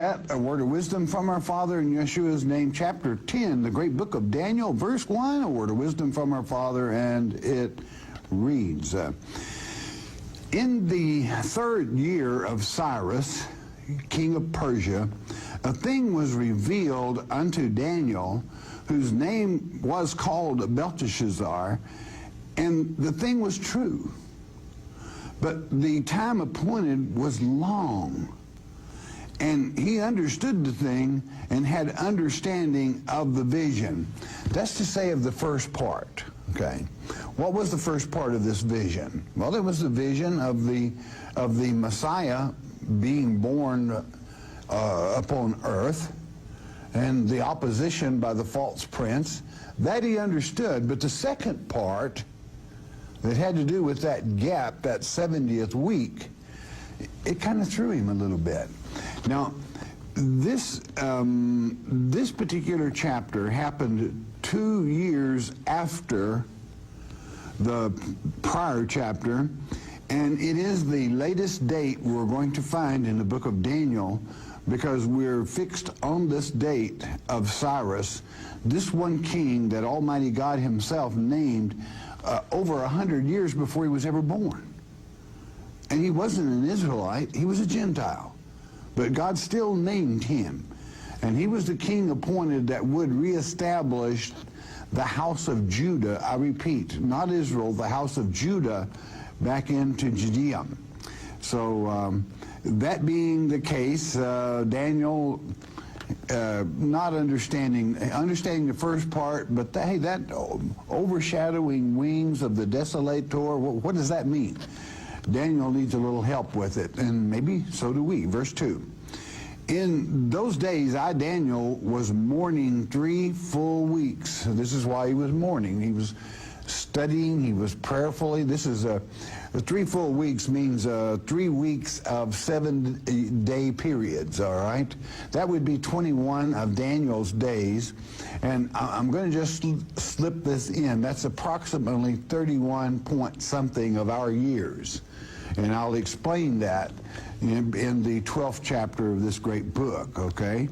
A word of wisdom from our Father in Yeshua's name, chapter 10, the great book of Daniel, verse 1, a word of wisdom from our Father, and it reads, in the third year of Cyrus, king of Persia, a thing was revealed unto Daniel, whose name was called Belteshazzar, and the thing was true. But the time appointed was long. And he understood the thing and had understanding of the vision. That's to say of the first part, okay? What was the first part of this vision? Well, it was the vision of the Messiah being born upon earth and the opposition by the false prince. That he understood, but the second part that had to do with that gap, that 70th week, it kind of threw him a little bit. Now, this particular chapter happened 2 years after the prior chapter, and it is the latest date we're going to find in the book of Daniel, because we're fixed on this date of Cyrus, this one king that Almighty God himself named over 100 years before he was ever born. And he wasn't an Israelite, he was a Gentile. But God still named him. And he was the king appointed that would reestablish the house of Judah. I repeat, not Israel, the house of Judah back into Judea. So that being the case, Daniel not understanding the first part, but hey, that overshadowing wings of the desolator, what does that mean? Daniel needs a little help with it, and maybe so do we. Verse 2. In those days, I, Daniel, was mourning 3 full weeks. This is why he was mourning. He was studying, he was prayerfully. This is the 3 full weeks means 3 weeks of 7-day periods, all right? That would be 21 of Daniel's days. And I'm going to just slip this in. That's approximately 31 point something of our years. And I'll explain that in the 12th chapter of this great book, okay?